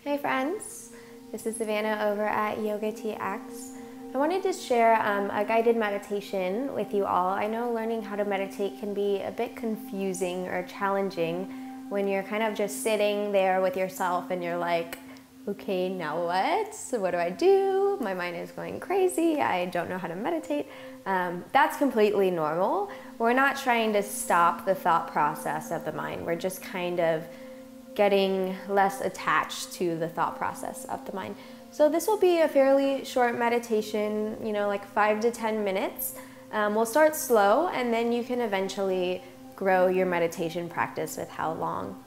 Hey friends, this is Savannah over at YOGATX. I wanted to share a guided meditation with you all. I know learning how to meditate can be a bit confusing or challenging when you're kind of just sitting there with yourself and you're like, okay, now what? So what do I do? My mind is going crazy. I don't know how to meditate. That's completely normal. We're not trying to stop the thought process of the mind. We're just kind of getting less attached to the thought process of the mind. So this will be a fairly short meditation, like 5 to 10 minutes. We'll start slow and then you can eventually grow your meditation practice with how long.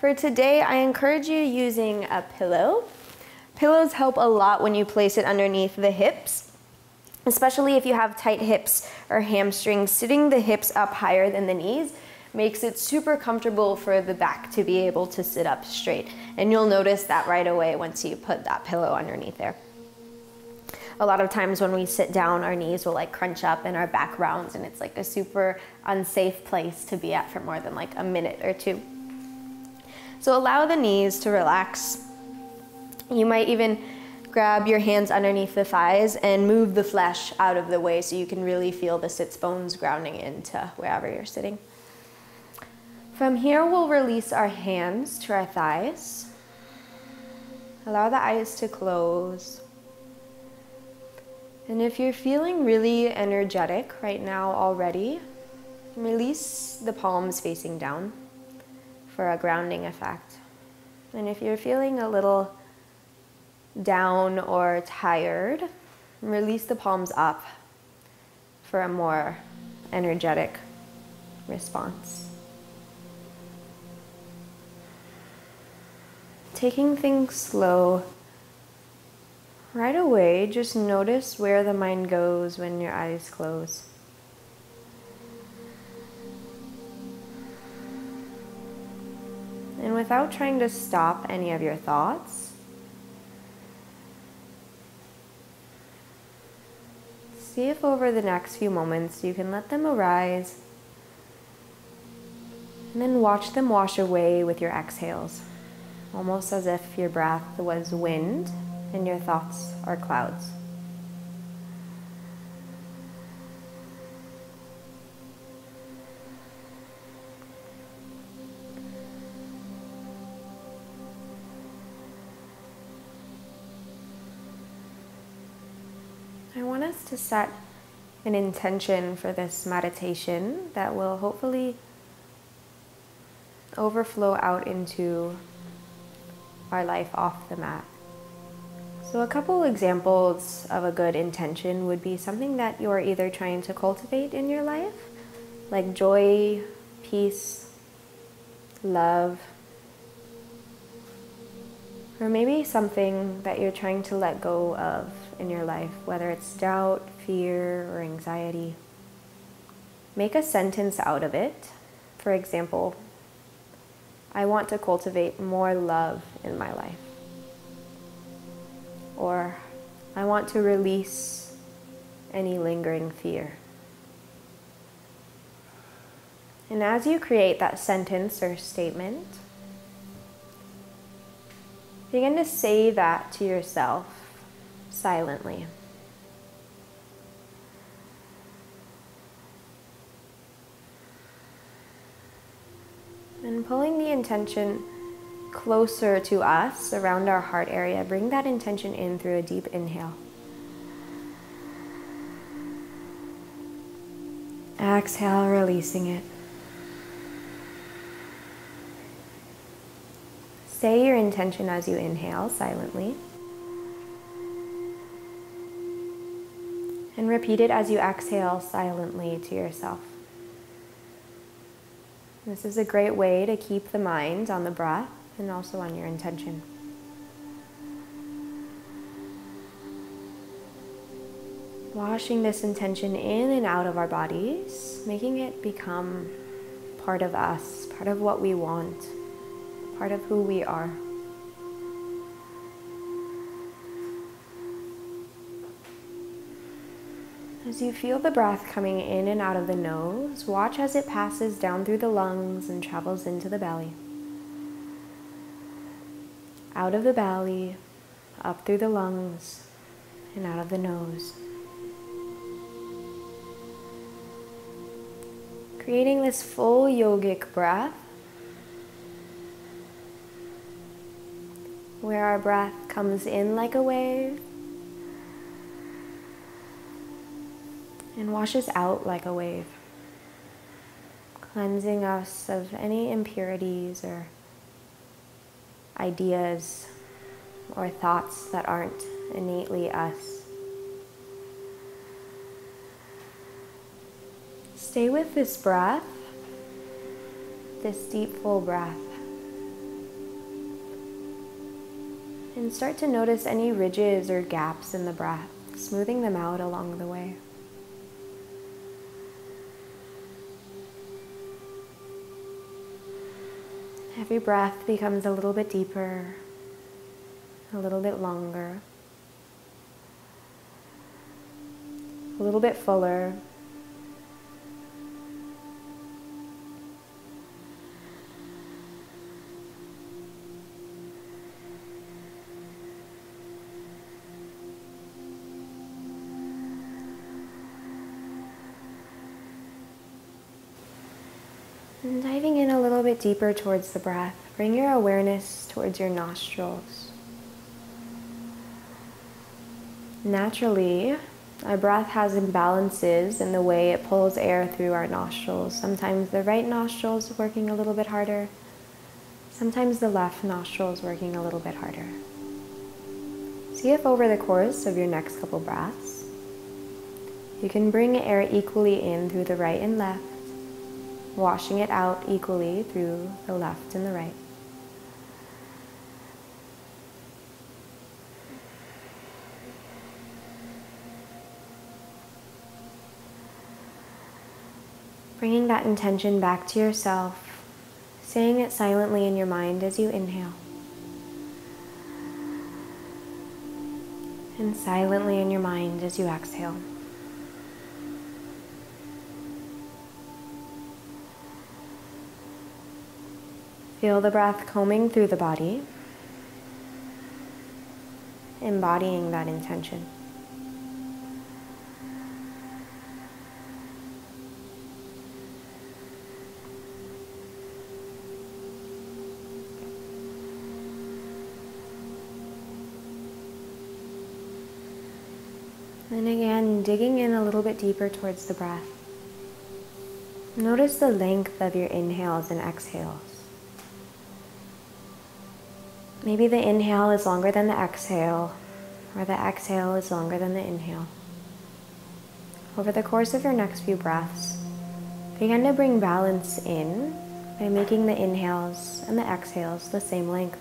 For today, I encourage you using a pillow. Pillows help a lot when you place it underneath the hips, especially if you have tight hips or hamstrings. Sitting the hips up higher than the knees makes it super comfortable for the back to be able to sit up straight. And you'll notice that right away once you put that pillow underneath there. A lot of times when we sit down, our knees will like crunch up and our back rounds, and it's like a super unsafe place to be at for more than like a minute or two. So allow the knees to relax. You might even grab your hands underneath the thighs and move the flesh out of the way so you can really feel the sits bones grounding into wherever you're sitting. From here, we'll release our hands to our thighs. Allow the eyes to close. And if you're feeling really energetic right now already, release the palms facing down for a grounding effect. And if you're feeling a little down or tired, release the palms up for a more energetic response. Taking things slow, right away, just notice where the mind goes when your eyes close. And without trying to stop any of your thoughts, see if over the next few moments you can let them arise and then watch them wash away with your exhales. Almost as if your breath was wind and your thoughts are clouds. I want us to set an intention for this meditation that will hopefully overflow out into our life off the mat. So a couple examples of a good intention would be something that you're either trying to cultivate in your life, like joy, peace, love, or maybe something that you're trying to let go of in your life, whether it's doubt, fear, or anxiety. Make a sentence out of it. For example, I want to cultivate more love in my life. Or, I want to release any lingering fear. And as you create that sentence or statement, begin to say that to yourself silently. And pulling the intention closer to us around our heart area, bring that intention in through a deep inhale. Exhale, releasing it. Say your intention as you inhale silently. And repeat it as you exhale silently to yourself. This is a great way to keep the mind on the breath and also on your intention. Washing this intention in and out of our bodies, making it become part of us, part of what we want, part of who we are. As you feel the breath coming in and out of the nose, watch as it passes down through the lungs and travels into the belly. out of the belly, up through the lungs, and out of the nose. Creating this full yogic breath, where our breath comes in like a wave and washes out like a wave, cleansing us of any impurities or ideas or thoughts that aren't innately us. Stay with this breath, this deep, full breath, and start to notice any ridges or gaps in the breath, smoothing them out along the way. Every breath becomes a little bit deeper, a little bit longer, a little bit fuller. And diving in a little bit deeper towards the breath, bring your awareness towards your nostrils. Naturally, our breath has imbalances in the way it pulls air through our nostrils. Sometimes the right nostril is working a little bit harder. Sometimes the left nostril is working a little bit harder. See if over the course of your next couple breaths, you can bring air equally in through the right and left, washing it out equally through the left and the right. Bringing that intention back to yourself, saying it silently in your mind as you inhale, and silently in your mind as you exhale. Feel the breath combing through the body, embodying that intention. And again, digging in a little bit deeper towards the breath. Notice the length of your inhales and exhales. Maybe the inhale is longer than the exhale, or the exhale is longer than the inhale. Over the course of your next few breaths, begin to bring balance in by making the inhales and the exhales the same length.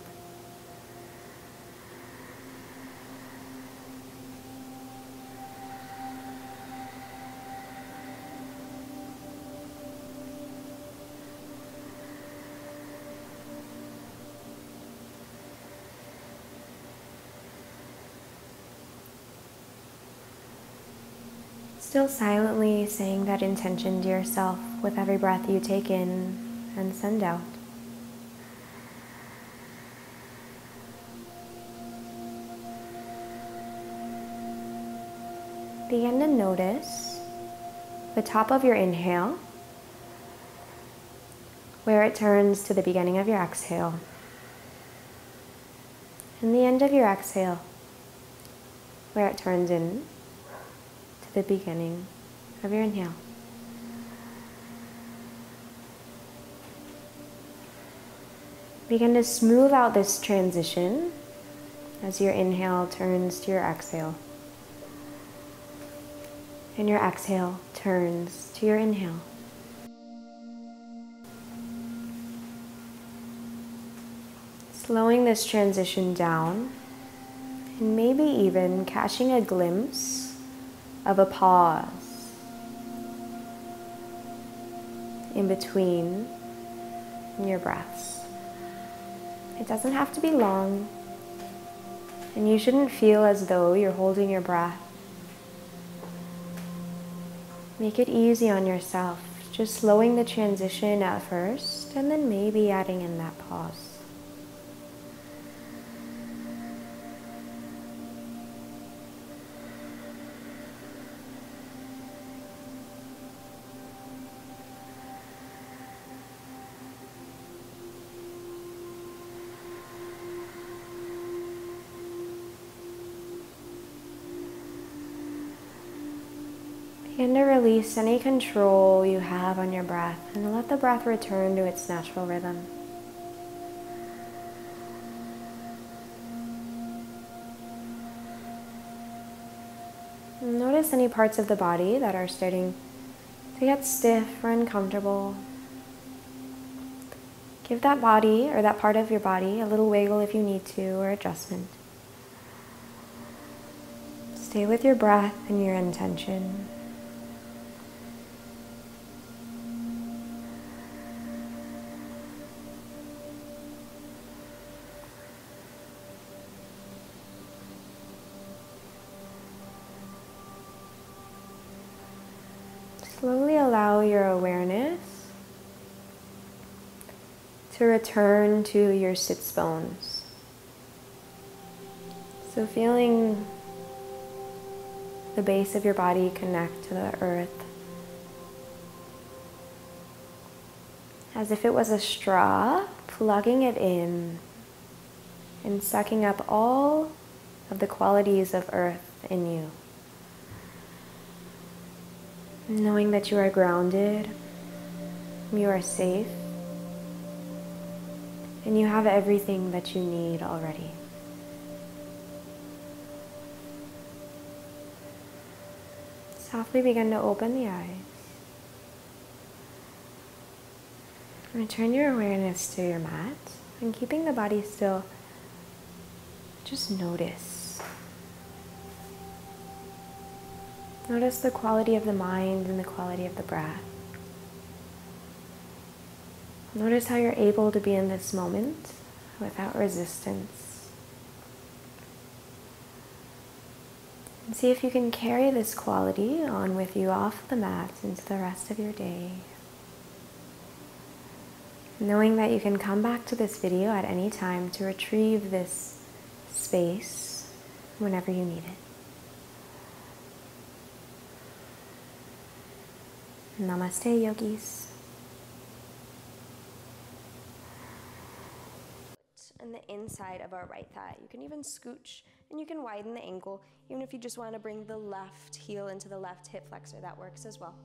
Still silently saying that intention to yourself with every breath you take in and send out. Begin to notice the top of your inhale, where it turns to the beginning of your exhale, and the end of your exhale, where it turns in the beginning of your inhale. Begin to smooth out this transition as your inhale turns to your exhale, and your exhale turns to your inhale. Slowing this transition down, and maybe even catching a glimpse of a pause in between your breaths. It doesn't have to be long, and you shouldn't feel as though you're holding your breath. Make it easy on yourself, just slowing the transition at first, and then maybe adding in that pause. Begin to release any control you have on your breath and let the breath return to its natural rhythm. Notice any parts of the body that are starting to get stiff or uncomfortable. Give that body or that part of your body a little wiggle if you need to, or adjustment. Stay with your breath and your intention. Slowly allow your awareness to return to your sits bones. So feeling the base of your body connect to the earth as if it was a straw, plugging it in and sucking up all of the qualities of earth in you. Knowing that you are grounded, you are safe, and you have everything that you need already. Softly begin to open the eyes. Return your awareness to your mat, and keeping the body still, just notice. Notice the quality of the mind and the quality of the breath. Notice how you're able to be in this moment without resistance. And see if you can carry this quality on with you off the mat into the rest of your day. Knowing that you can come back to this video at any time to retrieve this space whenever you need it. Namaste, yogis. And the inside of our right thigh. You can even scooch and you can widen the ankle, even if you just want to bring the left heel into the left hip flexor, that works as well.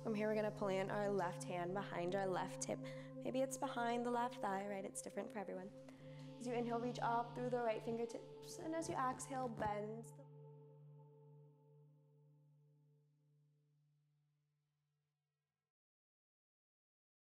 From here, we're going to plant our left hand behind our left hip. Maybe it's behind the left thigh, right? It's different for everyone. As you inhale, reach up through the right fingertips, and as you exhale, bend.